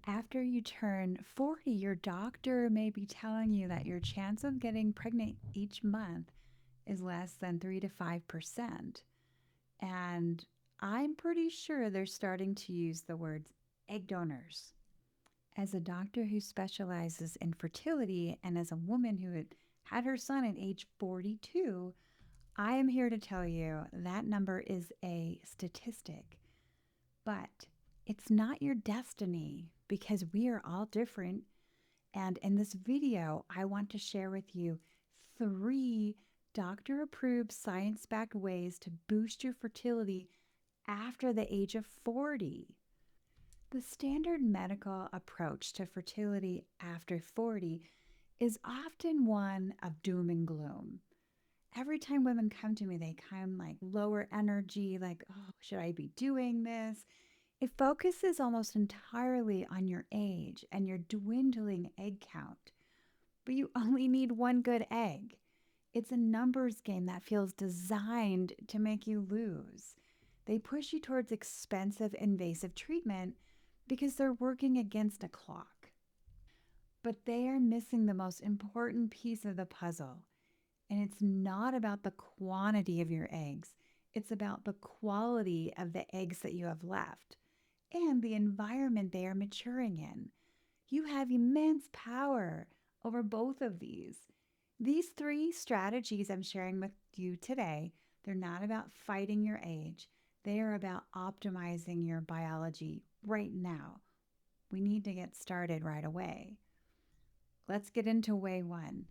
After you turn 40, your doctor may be telling you that your chance of getting pregnant each month is less than 3 to 5%. And I'm pretty sure they're starting to use the words egg donors. As a doctor who specializes in fertility and as a woman who had her son at age 42, I am here to tell you that number is a statistic, but it's not your destiny because we are all different. And in this video, I want to share with you 3 doctor approved science backed ways to boost your fertility after the age of 40. The standard medical approach to fertility after 40 is often one of doom and gloom. Every time women come to me, they come like lower energy, like, oh, should I be doing this? It focuses almost entirely on your age and your dwindling egg count. But you only need one good egg. It's a numbers game that feels designed to make you lose. They push you towards expensive, invasive treatment because they're working against a clock. But they are missing the most important piece of the puzzle. And it's not about the quantity of your eggs, it's about the quality of the eggs that you have left and the environment they are maturing in. You have immense power over both of these. These 3 strategies I'm sharing with you today, they're not about fighting your age. They are about optimizing your biology right now. We need to get started right away. Let's get into way 1.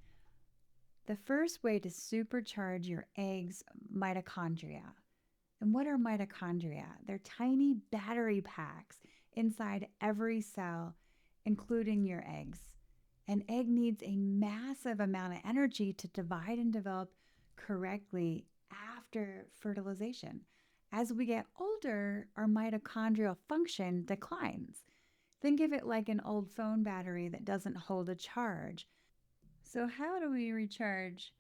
The first way to supercharge your eggs, mitochondria. And what are mitochondria? They're tiny battery packs inside every cell, including your eggs. An egg needs a massive amount of energy to divide and develop correctly after fertilization. As we get older, our mitochondrial function declines. Think of it like an old phone battery that doesn't hold a charge. So, how do we recharge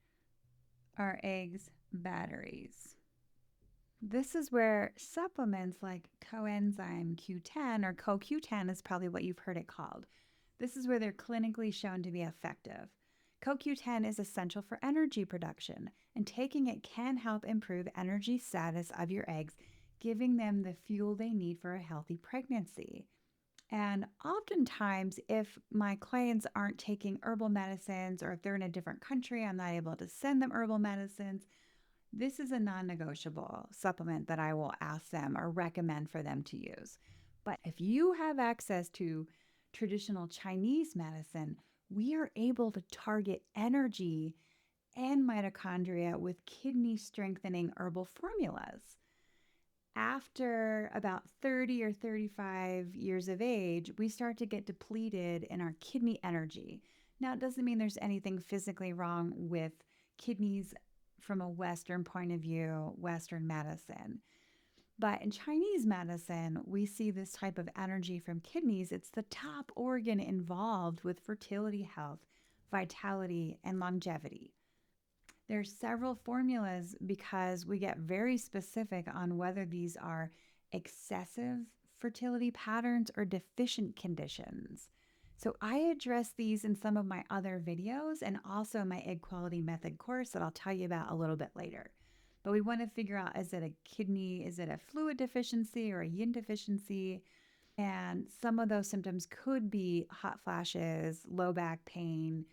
our eggs' batteries? This is where supplements like coenzyme Q10 or CoQ10 is probably what you've heard it called. This is where they're clinically shown to be effective. CoQ10 is essential for energy production, and taking it can help improve energy status of your eggs, giving them the fuel they need for a healthy pregnancy. And oftentimes, if my clients aren't taking herbal medicines or if they're in a different country, I'm not able to send them herbal medicines. This is a non negotiable supplement that I will ask them or recommend for them to use. But if you have access to traditional Chinese medicine, we are able to target energy and mitochondria with kidney strengthening herbal formulas. After about 30 or 35 years of age, we start to get depleted in our kidney energy. Now, it doesn't mean there's anything physically wrong with kidneys from a Western point of view, Western medicine. But in Chinese medicine, we see this type of energy from kidneys. It's the top organ involved with fertility health, vitality, and longevity. There's several formulas because we get very specific on whether these are excessive fertility patterns or deficient conditions. So I address these in some of my other videos and also my egg quality method course that I'll tell you about a little bit later. But we want to figure out, is it a kidney, is it a fluid deficiency or a yin deficiency? And some of those symptoms could be hot flashes, low back pain,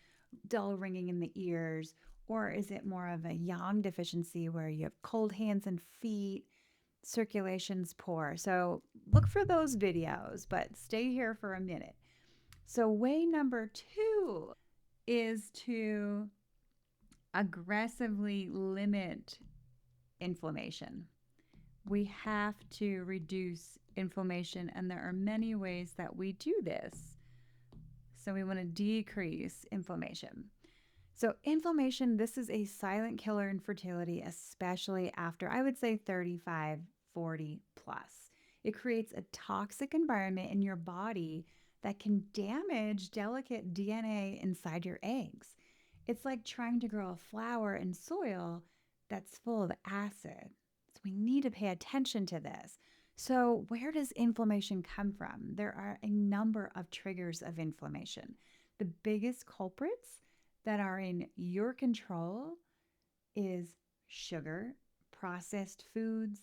dull ringing in the ears, or is it more of a yang deficiency where you have cold hands and feet, circulation's poor? So look for those videos, but stay here for a minute. So way number 2 is to aggressively limit inflammation. We have to reduce inflammation, and there are many ways that we do this. So we want to decrease inflammation. So inflammation, this is a silent killer in fertility, especially after, I would say, 35, 40 plus. It creates a toxic environment in your body that can damage delicate DNA inside your eggs. It's like trying to grow a flower in soil that's full of acid. So we need to pay attention to this. So, where does inflammation come from? There are a number of triggers of inflammation. The biggest culprits that are in your control is sugar, processed foods,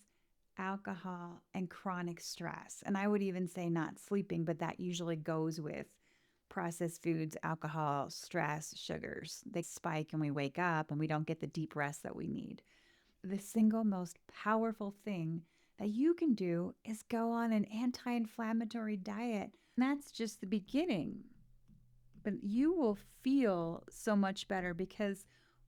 alcohol, and chronic stress. And I would even say not sleeping, but that usually goes with processed foods, alcohol, stress, sugars. They spike and we wake up and we don't get the deep rest that we need. The single most powerful thing that you can do is go on an anti inflammatory diet. And that's just the beginning. But you will feel so much better because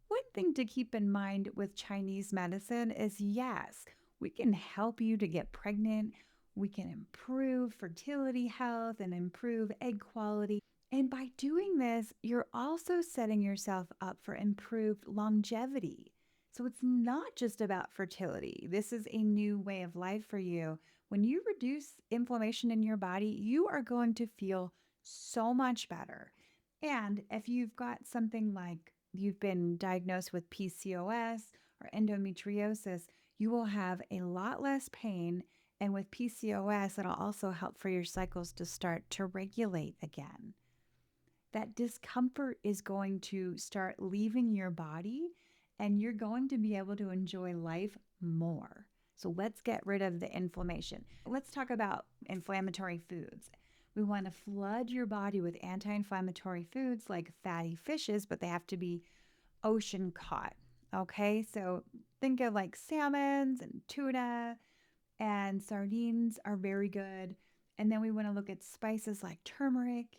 one thing to keep in mind with Chinese medicine is yes, we can help you to get pregnant. We can improve fertility health and improve egg quality. And by doing this, you're also setting yourself up for improved longevity. So it's not just about fertility. This is a new way of life for you. When you reduce inflammation in your body, you are going to feel so much better. And if you've got something like you've been diagnosed with PCOS or endometriosis, you will have a lot less pain. And with PCOS, it'll also help for your cycles to start to regulate again. That discomfort is going to start leaving your body and you're going to be able to enjoy life more. So let's get rid of the inflammation. Let's talk about inflammatory foods. We want to flood your body with anti inflammatory foods like fatty fishes, but they have to be ocean caught. Okay, so think of like salmons and tuna and sardines are very good. And then we want to look at spices like turmeric,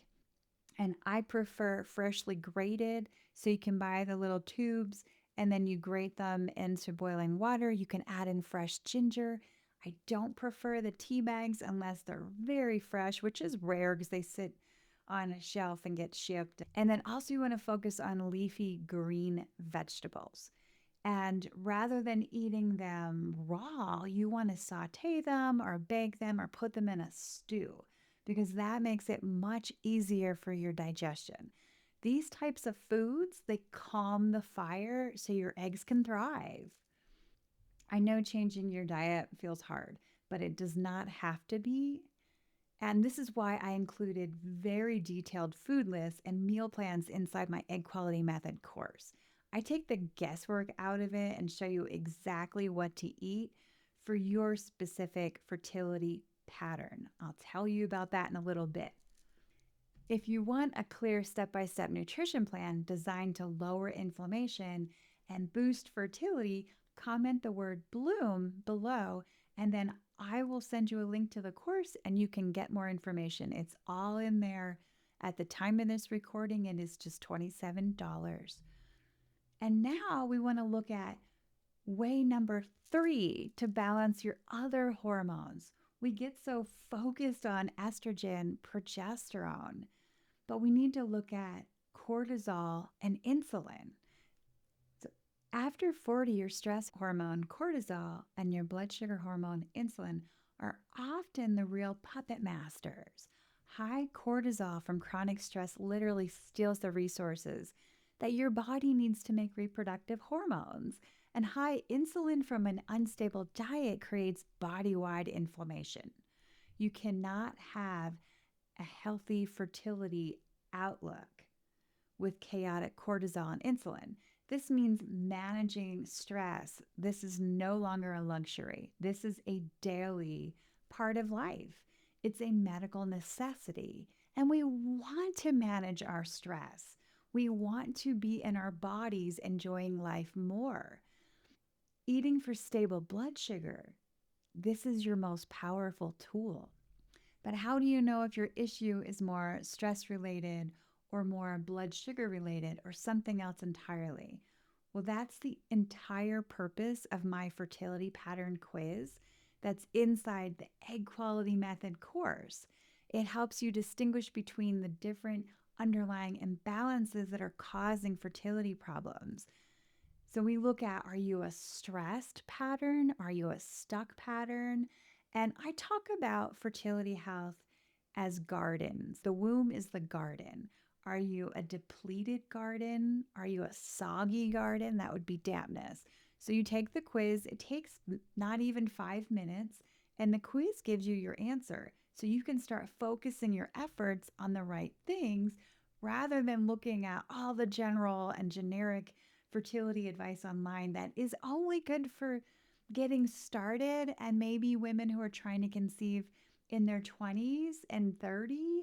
and I prefer freshly grated. So you can buy the little tubes and then you grate them into boiling water. You can add in fresh ginger. I don't prefer the tea bags unless they're very fresh, which is rare because they sit on a shelf and get shipped. And then also, you want to focus on leafy green vegetables. And rather than eating them raw, you want to saute them or bake them or put them in a stew because that makes it much easier for your digestion. These types of foods, they calm the fire so your eggs can thrive. I know changing your diet feels hard, but it does not have to be. And this is why I included very detailed food lists and meal plans inside my egg quality method course. I take the guesswork out of it and show you exactly what to eat for your specific fertility pattern. I'll tell you about that in a little bit. If you want a clear step by step nutrition plan designed to lower inflammation and boost fertility, comment the word bloom below, and then I will send you a link to the course and you can get more information. It's all in there. At the time of this recording, it is just $27. And now we want to look at way number 3 to balance your other hormones. We get so focused on estrogen, progesterone, but we need to look at cortisol and insulin. So after 40, your stress hormone, cortisol, and your blood sugar hormone, insulin, are often the real puppet masters. High cortisol from chronic stress literally steals the resources that your body needs to make reproductive hormones. And high insulin from an unstable diet creates body wide inflammation. You cannot have a healthy fertility outlook with chaotic cortisol and insulin. This means managing stress. This is no longer a luxury. This is a daily part of life. It's a medical necessity. And we want to manage our stress. We want to be in our bodies enjoying life more. Eating for stable blood sugar. This is your most powerful tool. But how do you know if your issue is more stress related or more blood sugar related or something else entirely? Well, that's the entire purpose of my fertility pattern quiz that's inside the Egg Quality Method course. It helps you distinguish between the different underlying imbalances that are causing fertility problems. So we look at, are you a stressed pattern? Are you a stuck pattern? And I talk about fertility health as gardens. The womb is the garden. Are you a depleted garden? Are you a soggy garden? That would be dampness. So you take the quiz. It takes not even 5 minutes. And the quiz gives you your answer. So you can start focusing your efforts on the right things rather than looking at all the general and generic fertility advice online that is only good for getting started and maybe women who are trying to conceive in their 20s and 30.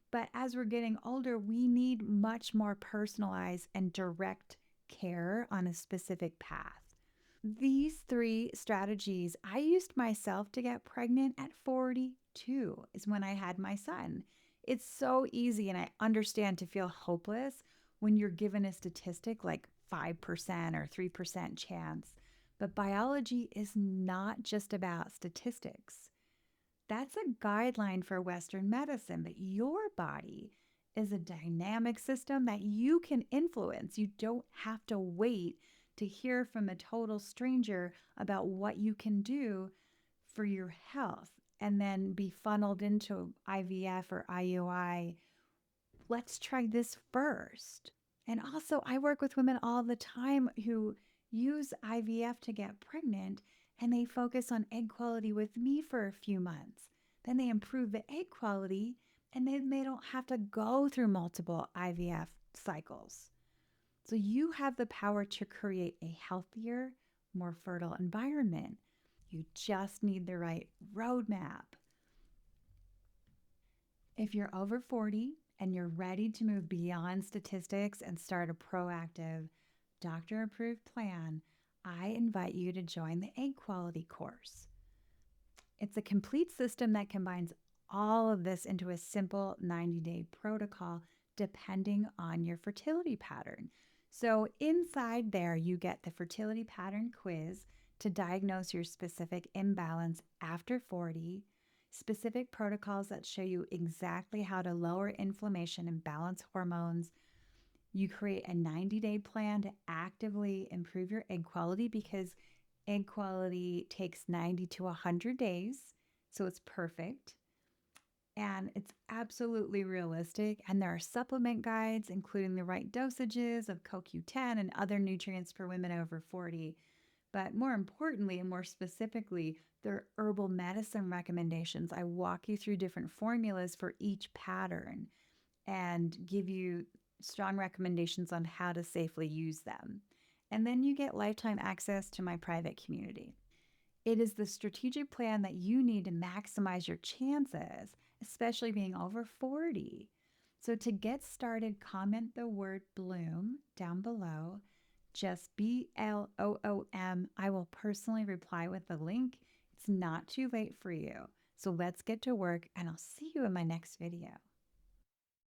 But as we're getting older, we need much more personalized and direct care on a specific path. These three strategies I used myself to get pregnant at 42 is when I had my son. It's so easy, and I understand to feel hopeless when you're given a statistic like 5% or 3% chance. But biology is not just about statistics. That's a guideline for Western medicine, but your body is a dynamic system that you can influence. You don't have to wait to hear from a total stranger about what you can do for your health and then be funneled into IVF or IUI. Let's try this first. And also, I work with women all the time who use IVF to get pregnant, and they focus on egg quality with me for a few months. Then they improve the egg quality, and then they don't have to go through multiple IVF cycles. So you have the power to create a healthier, more fertile environment. You just need the right roadmap. If you're over 40 and you're ready to move beyond statistics and start a proactive, doctor approved plan, I invite you to join the Egg Quality course. It's a complete system that combines all of this into a simple 90-day protocol depending on your fertility pattern. So, inside there, you get the fertility pattern quiz to diagnose your specific imbalance after 40, specific protocols that show you exactly how to lower inflammation and balance hormones. You create a 90-day plan to actively improve your egg quality because egg quality takes 90 to 100 days, so it's perfect. And it's absolutely realistic. And there are supplement guides, including the right dosages of CoQ10 and other nutrients for women over 40. But more importantly, and more specifically, there are herbal medicine recommendations. I walk you through different formulas for each pattern and give you strong recommendations on how to safely use them. And then you get lifetime access to my private community. It is the strategic plan that you need to maximize your chances, especially being over 40. So to get started, comment the word bloom down below. Just BLOOM. I will personally reply with the link. It's not too late for you. So let's get to work, and I'll see you in my next video.